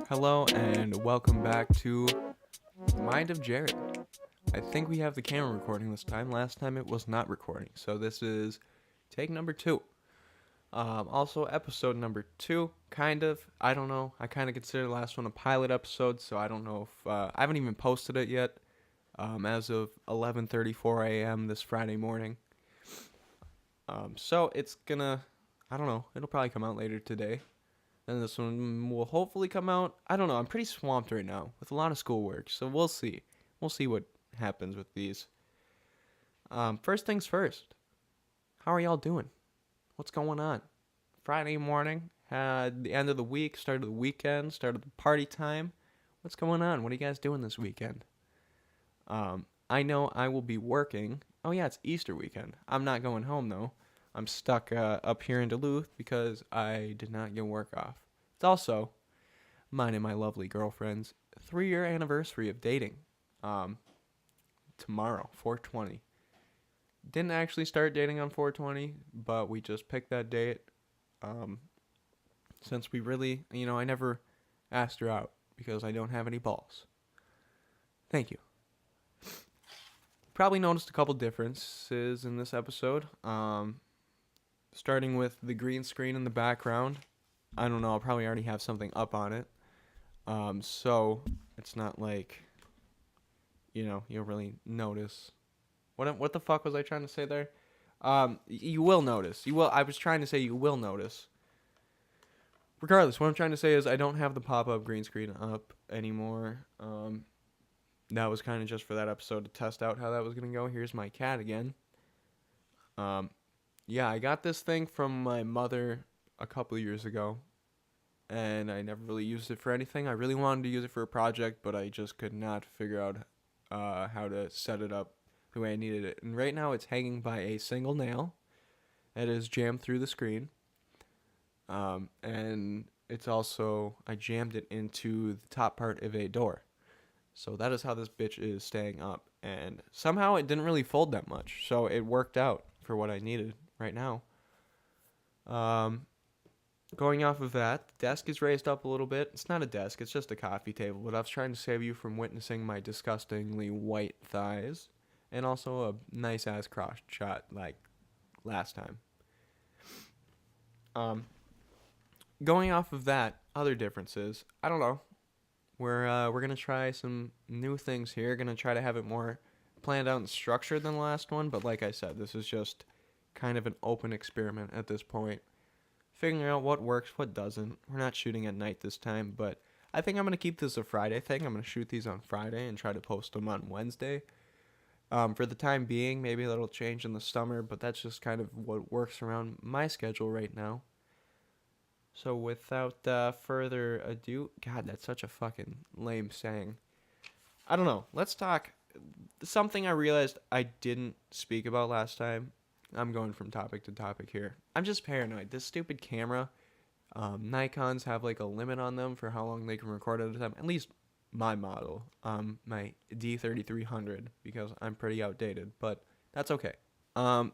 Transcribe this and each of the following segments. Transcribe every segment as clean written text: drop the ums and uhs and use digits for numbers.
Hello and welcome back to Mind of Jared. I think we have the camera recording this time. Last time it was not recording, so this is take number 2. Also episode number 2, kind of. I don't know. I kind of consider the last one a pilot episode, so I don't know if I haven't even posted it yet. As of 11:34 a.m. this Friday morning. So it's gonna, I don't know. It'll probably come out later today. And this one will hopefully come out. I don't know. I'm pretty swamped right now with a lot of schoolwork, so we'll see. We'll see what happens with these. First things first. How are y'all doing? What's going on? Friday morning, the end of the week, start of the weekend, start of the party time. What's going on? What are you guys doing this weekend? I know I will be working. Oh yeah, it's Easter weekend. I'm not going home though. I'm stuck up here in Duluth because I did not get work off. It's also mine and my lovely girlfriend's 3-year anniversary of dating. Tomorrow, 4/20. Didn't actually start dating on 4/20, but we just picked that date. Since we really, I never asked her out because I don't have any balls. Thank you. Probably noticed a couple differences in this episode. Starting with the green screen in the background. I don't know, I'll probably already have something up on it. So it's not like, you'll really notice. What the fuck was I trying to say there? You will notice. I was trying to say you will notice. Regardless, what I'm trying to say is I don't have the pop-up green screen up anymore. That was kind of just for that episode to test out how that was going to go. Here's my cat again. Yeah, I got this thing from my mother a couple of years ago, and I never really used it for anything. I really wanted to use it for a project, but I just could not figure out how to set it up the way I needed it. And right now it's hanging by a single nail. It is jammed through the screen. And it's also, I jammed it into the top part of a door. So that is how this bitch is staying up. And somehow it didn't really fold that much. So it worked out for what I needed right now. Going off of that, the desk is raised up a little bit. It's not a desk, it's just a coffee table. But I was trying to save you from witnessing my disgustingly white thighs. And also a nice-ass cross shot like last time. Going off of that, other differences, I don't know. We're gonna try some new things here. Gonna try to have it more planned out and structured than the last one. But like I said, this is just kind of an open experiment at this point. Figuring out what works, what doesn't. We're not shooting at night this time, but I think I'm gonna keep this a Friday thing. I'm gonna shoot these on Friday and try to post them on Wednesday. For the time being, maybe that'll change in the summer, but that's just kind of what works around my schedule right now. So without further ado, God, that's such a fucking lame saying. I don't know. Let's talk something I realized I didn't speak about last time. I'm going from topic to topic here. I'm just paranoid. This stupid camera, Nikons have like a limit on them for how long they can record at a time. At least my model, my D3300, because I'm pretty outdated, but that's okay.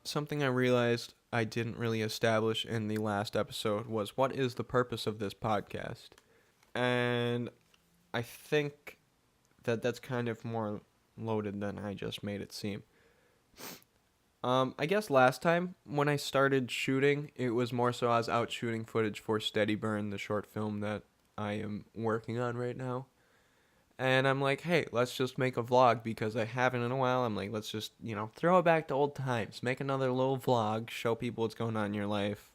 Something I realized I didn't really establish in the last episode was what is the purpose of this podcast? And I think that that's kind of more loaded than I just made it seem. I guess last time when I started shooting, it was more so I was out shooting footage for Steady Burn, the short film that I am working on right now. And I'm like, hey, let's just make a vlog because I haven't in a while. I'm like, let's just, throw it back to old times. Make another little vlog, show people what's going on in your life.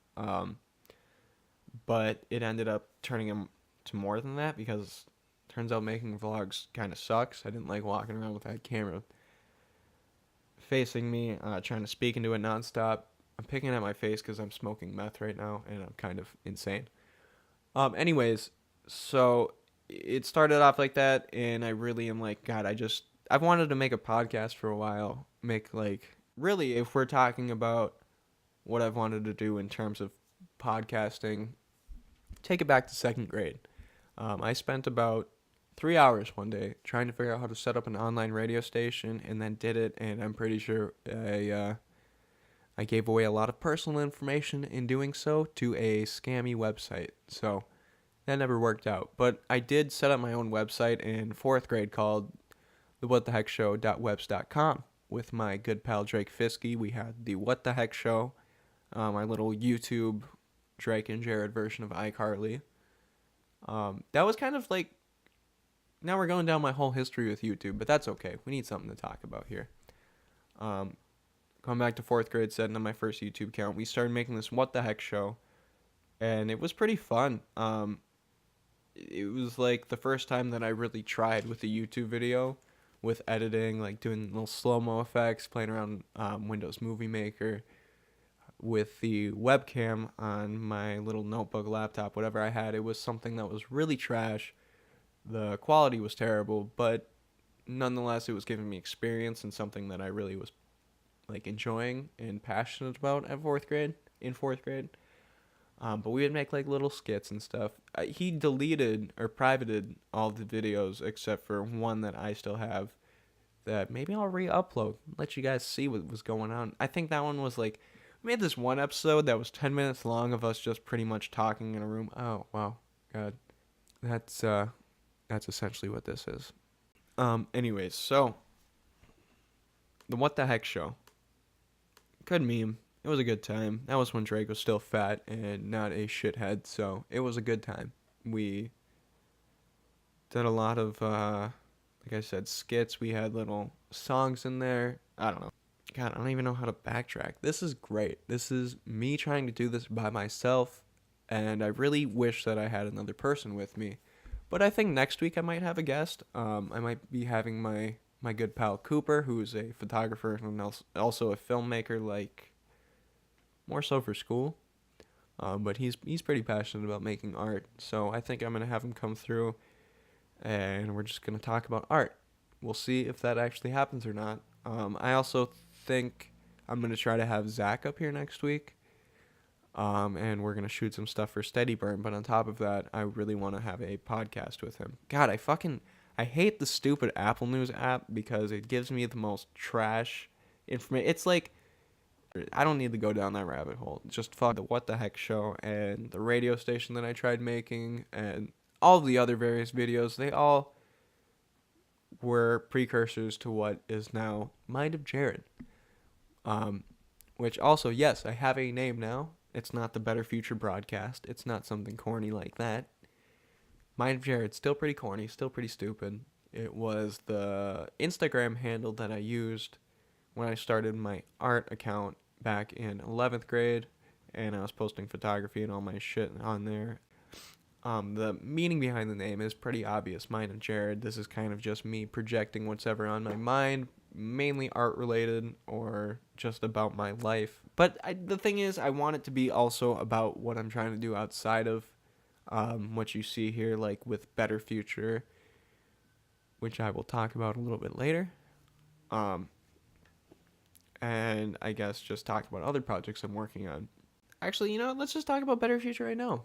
But it ended up turning into more than that because it turns out making vlogs kind of sucks. I didn't like walking around with that camera facing me, trying to speak into it nonstop. I'm picking at my face because I'm smoking meth right now, and I'm kind of insane. Anyways, so it started off like that, and I really am like, God, I've wanted to make a podcast for a while. Really, if we're talking about what I've wanted to do in terms of podcasting, take it back to second grade. I spent about 3 hours one day trying to figure out how to set up an online radio station, and then did it. And I'm pretty sure I gave away a lot of personal information in doing so to a scammy website. So that never worked out. But I did set up my own website in fourth grade called thewhattheheckshow.webs.com with my good pal Drake Fiske. We had the What the Heck Show, my little YouTube Drake and Jared version of iCarly. That was kind of like, now we're going down my whole history with YouTube, but that's okay. We need something to talk about here. Going back to fourth grade, setting up my first YouTube account, we started making this What the Heck Show, and it was pretty fun. It was like the first time that I really tried with a YouTube video, with editing, like doing little slow-mo effects, playing around Windows Movie Maker, with the webcam on my little notebook, laptop, whatever I had. It was something that was really trash. The quality was terrible, but nonetheless, it was giving me experience and something that I really was like enjoying and passionate about in fourth grade. But we would make like little skits and stuff. He deleted or privated all the videos except for one that I still have that maybe I'll re-upload, let you guys see what was going on. I think that one was like, we made this one episode that was 10 minutes long of us just pretty much talking in a room. Oh, wow. God. That's essentially what this is. Anyways, so the What the Heck Show. Good meme. It was a good time. That was when Drake was still fat and not a shithead, so it was a good time. We did a lot of, like I said, skits. We had little songs in there. I don't know. God, I don't even know how to backtrack. This is great. This is me trying to do this by myself, and I really wish that I had another person with me. But I think next week I might have a guest. I might be having my good pal Cooper, who's a photographer and also a filmmaker, like more so for school. But he's pretty passionate about making art, so I think I'm gonna have him come through, and we're just gonna talk about art. We'll see if that actually happens or not. I also think I'm gonna try to have Zach up here next week. And we're gonna shoot some stuff for Steady Burn. But on top of that, I really want to have a podcast with him. God, I hate the stupid Apple News app because it gives me the most trash information. It's like, I don't need to go down that rabbit hole. Just fuck the What the Heck Show and the radio station that I tried making and all of the other various videos. They all were precursors to what is now Mind of Jared. Which also, yes, I have a name now. It's not the Better Future Broadcast. It's not something corny like that. Mind of Jared, still pretty corny, still pretty stupid. It was the Instagram handle that I used when I started my art account back in 11th grade, and I was posting photography and all my shit on there. The meaning behind the name is pretty obvious, Mind of Jared. This is kind of just me projecting what's ever on my mind, mainly art related or just about my life. But the thing is, I want it to be also about what I'm trying to do outside of what you see here, like with Better Future, which I will talk about a little bit later. And I guess just talk about other projects I'm working on. Actually, let's just talk about Better Future right now.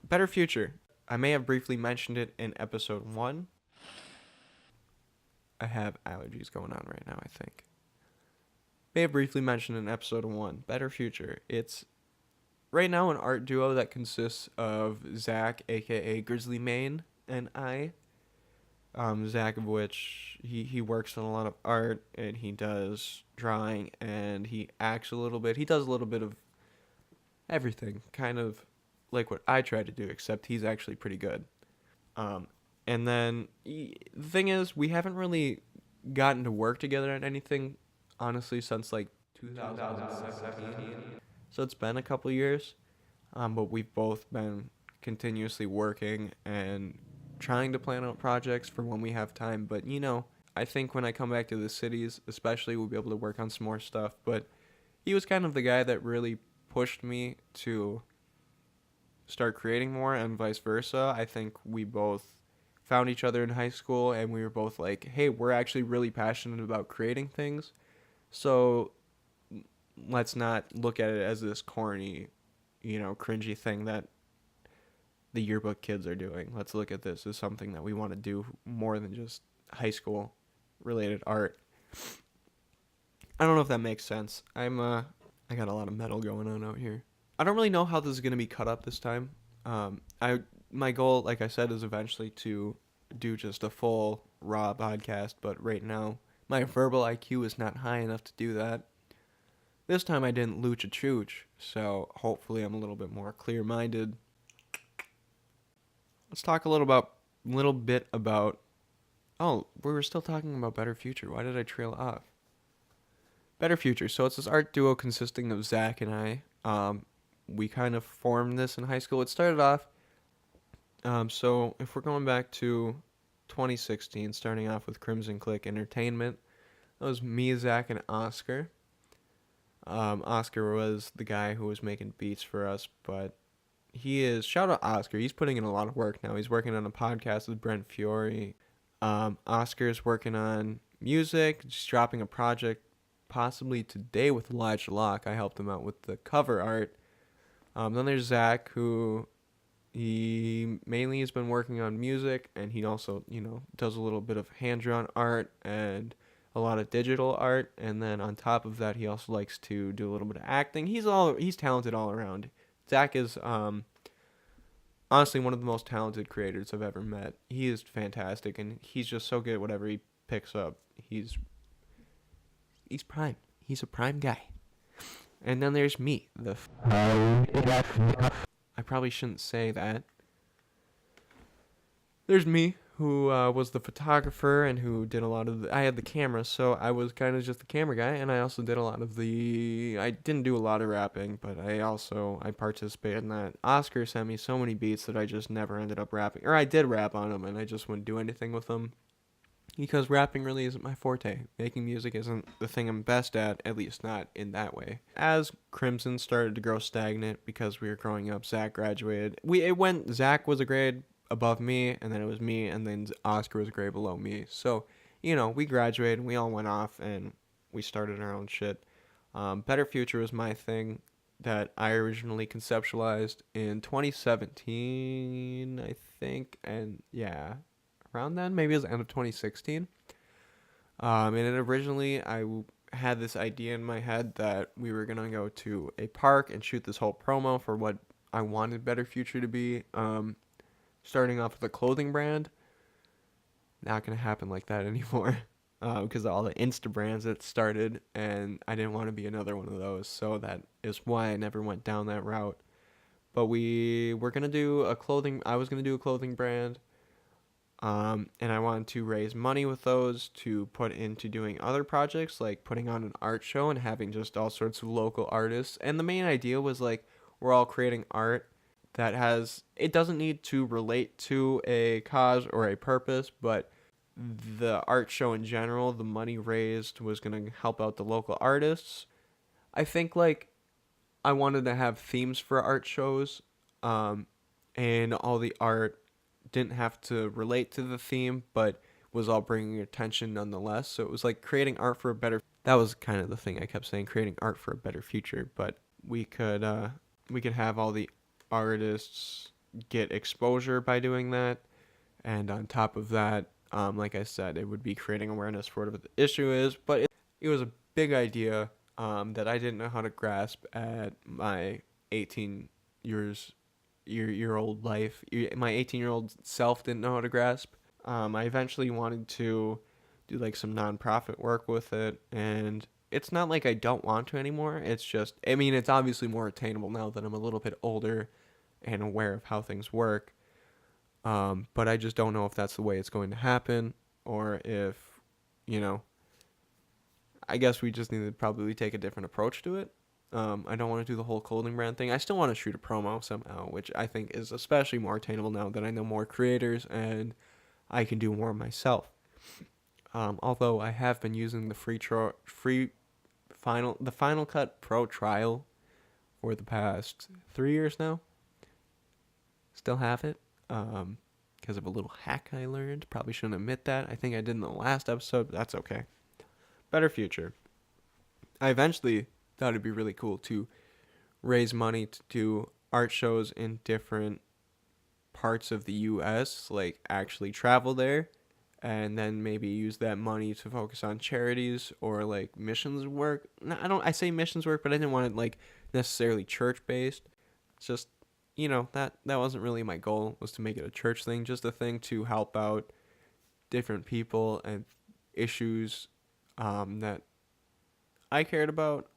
Better Future. I may have briefly mentioned it in episode 1. I have allergies going on right now, I think. May have briefly mentioned in episode 1. Better Future. It's right now an art duo that consists of Zach, aka Grizzly Mane, and I. Zach, of which he works on a lot of art, and he does drawing, and he acts a little bit. He does a little bit of everything, kind of like what I try to do, except he's actually pretty good. And then the thing is, we haven't really gotten to work together on anything, honestly, since like 2017. So it's been a couple years, but we've both been continuously working and trying to plan out projects for when we have time. But I think when I come back to the cities, especially, we'll be able to work on some more stuff. But he was kind of the guy that really pushed me to start creating more, and vice versa. I think we both found each other in high school, and we were both like, hey, we're actually really passionate about creating things, so let's not look at it as this corny, cringy thing that the yearbook kids are doing. Let's look at this as something that we want to do more than just high school related art. I don't know if that makes sense. I got a lot of metal going on out here. I don't really know how this is gonna be cut up this time. I My goal, like I said, is eventually to do just a full raw podcast, but right now my verbal IQ is not high enough to do that. This time I didn't looch a chooch, so hopefully I'm a little bit more clear-minded. Let's talk a little bit about. Oh, we were still talking about Better Future. Why did I trail off? Better Future. So it's this art duo consisting of Zach and I. We kind of formed this in high school. It started off. So if we're going back to 2016, starting off with Crimson Click Entertainment, that was me, Zach, and Oscar. Oscar was the guy who was making beats for us, but shout out Oscar. He's putting in a lot of work now. He's working on a podcast with Brent Fiore. Oscar's working on music, just dropping a project possibly today with Elijah Locke. I helped him out with the cover art. Then there's Zach, who he mainly has been working on music, and he also, does a little bit of hand-drawn art and a lot of digital art. And then on top of that, he also likes to do a little bit of acting. He's talented all around. Zach is honestly one of the most talented creators I've ever met. He is fantastic, and he's just so good at whatever he picks up. He's prime. He's a prime guy. And then there's me, I probably shouldn't say that. There's me, who was the photographer and who did a lot of I had the camera, so I was kind of just the camera guy, and I also did a lot of I didn't do a lot of rapping, but I participated in that. Oscar sent me so many beats that I just never ended up rapping, or I did rap on them, and I just wouldn't do anything with them. Because rapping really isn't my forte. Making music isn't the thing I'm best at least not in that way. As Crimson started to grow stagnant because we were growing up, Zach graduated. Zach was a grade above me, and then it was me, and then Oscar was a grade below me. So, we graduated, and we all went off, and we started our own shit. Better Future was my thing that I originally conceptualized in 2017, I think, and yeah, around then, maybe it was the end of 2016. And then originally I had this idea in my head that we were going to go to a park and shoot this whole promo for what I wanted Better Future to be. Starting off with a clothing brand. Not going to happen like that anymore. Because of all the Insta brands that started, and I didn't want to be another one of those. So that is why I never went down that route. But we were going to do I was going to do a clothing brand. And I wanted to raise money with those to put into doing other projects, like putting on an art show and having just all sorts of local artists. And the main idea was we're all creating art that it doesn't need to relate to a cause or a purpose, but the art show in general, the money raised was going to help out the local artists. I think I wanted to have themes for art shows, and all the art didn't have to relate to the theme, but was all bringing attention nonetheless. So it was creating art for a better. That was kind of the thing I kept saying, creating art for a better future. But we could have all the artists get exposure by doing that, and on top of that, like I said, it would be creating awareness for whatever the issue is. But it was a big idea that I didn't know how to grasp at my 18 year old life. My 18-year-old self didn't know how to grasp. I eventually wanted to do some nonprofit work with it, and it's not like I don't want to anymore. It's just, it's obviously more attainable now that I'm a little bit older and aware of how things work. But I just don't know if that's the way it's going to happen, or if, I guess we just need to probably take a different approach to it. I don't want to do the whole clothing brand thing. I still want to shoot a promo somehow, which I think is especially more attainable now that I know more creators and I can do more myself. Although I have been using the Final Cut Pro trial for the past 3 years now. Still have it because of a little hack I learned. Probably shouldn't admit that. I think I did in the last episode, but that's okay. Better Future. I eventually thought it'd be really cool to raise money to do art shows in different parts of the U.S., like actually travel there, and then maybe use that money to focus on charities or like missions work. No, I say missions work, but I didn't want it like necessarily church based. It's just, that wasn't really my goal, was to make it a church thing, just a thing to help out different people and issues that I cared about,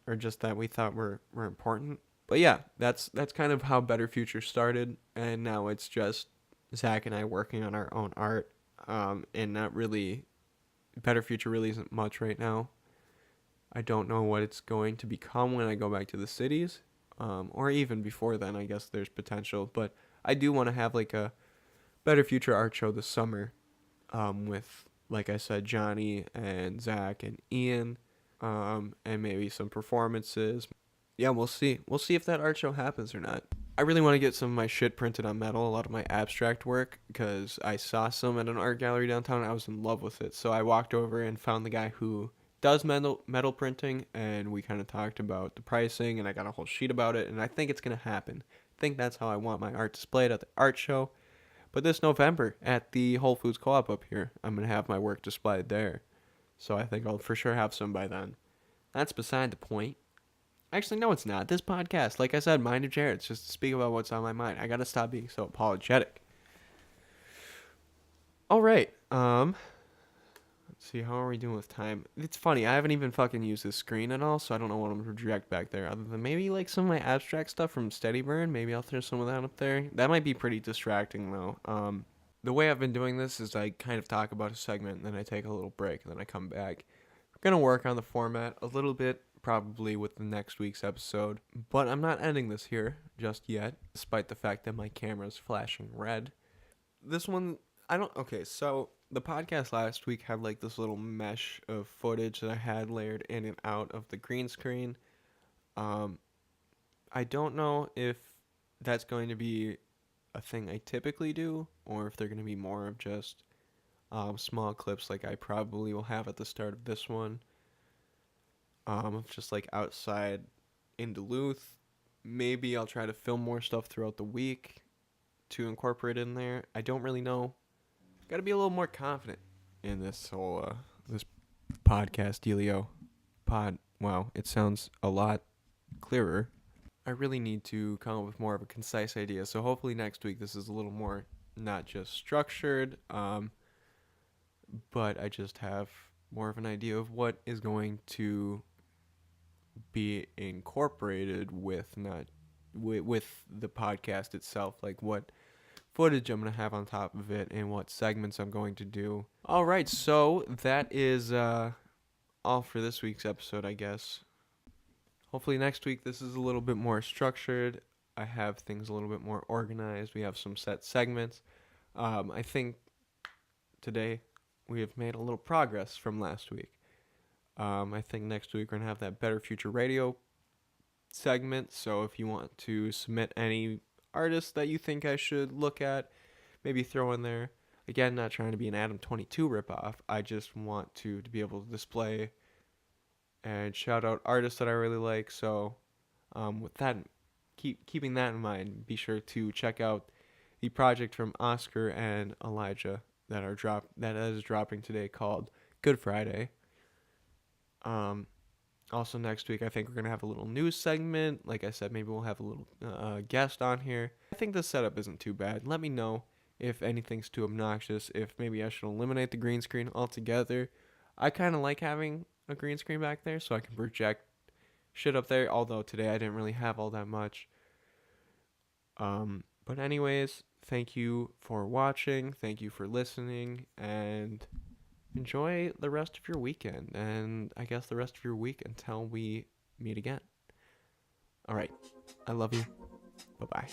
or just that we thought were important. But yeah, that's kind of how Better Future started, and now it's just Zach and I working on our own art, and not really, Better Future really isn't much right now. I don't know what it's going to become when I go back to the cities, or even before then. I guess there's potential, but I do want to have like a Better Future art show this summer, with, like I said, Johnny and Zach and Ian, and maybe some performances. Yeah, we'll see. We'll see if that art show happens or not. I really want to get some of my shit printed on metal, a lot of my abstract work, because I saw some at an art gallery downtown and I was in love with it. So I walked over and found the guy who does metal printing, and we kind of talked about the pricing, and I got a whole sheet about it, and I think it's going to happen. I think that's how I want my art displayed at the art show. But this November at the Whole Foods Co-op up here, I'm going to have my work displayed there. So I think I'll for sure have some by then. That's beside the point. Actually, no, it's not. This podcast, like I said, Mind of Jared's just to speak about what's on my mind. I got to stop being so apologetic. All right. Let's see. How are we doing with time? It's funny. I haven't even fucking used this screen at all, so I don't know what I'm going to project back there. Other than maybe like some of my abstract stuff from Steady Burn. Maybe I'll throw some of that up there. That might be pretty distracting, though. The way I've been doing this is I kind of talk about a segment, and then I take a little break, and then I come back. We're going to work on the format a little bit, probably with the next week's episode, but I'm not ending this here just yet, despite the fact that my camera's flashing red. This one, okay, so the podcast last week had like this little mesh of footage that I had layered in and out of the green screen. I don't know if that's going to be a thing I typically do, or if they're going to be more of just small clips like I probably will have at the start of this one. Just like outside in Duluth. Maybe I'll try to film more stuff throughout the week to incorporate in there. I don't really know. Gotta be a little more confident in this whole this podcast dealio. Wow, it sounds a lot clearer. I really need to come up with more of a concise idea. So hopefully next week this is a little more not just structured, but I just have more of an idea of what is going to be incorporated with the podcast itself, like what footage I'm going to have on top of it and what segments I'm going to do. All right, so that is all for this week's episode, I guess. Hopefully next week this is a little bit more structured. I have things a little bit more organized. We have some set segments. I think today we have made a little progress from last week. I think next week we're going to have that Better Future Radio segment. So if you want to submit any artists that you think I should look at, maybe throw in there. Again, not trying to be an Adam 22 ripoff. I just want to be able to display and shout out artists that I really like. So with that, keeping that in mind, be sure to check out the project from Oscar and Elijah that is dropping today called Good Friday. Also next week, I think we're going to have a little news segment. Like I said, maybe we'll have a little guest on here. I think the setup isn't too bad. Let me know if anything's too obnoxious, if maybe I should eliminate the green screen altogether. I kind of like having a green screen back there so I can project shit up there, although today I didn't really have all that much. But anyways, thank you for watching. Thank you for listening, and enjoy the rest of your weekend, and I guess the rest of your week until we meet again. All right. I love you. Bye-bye.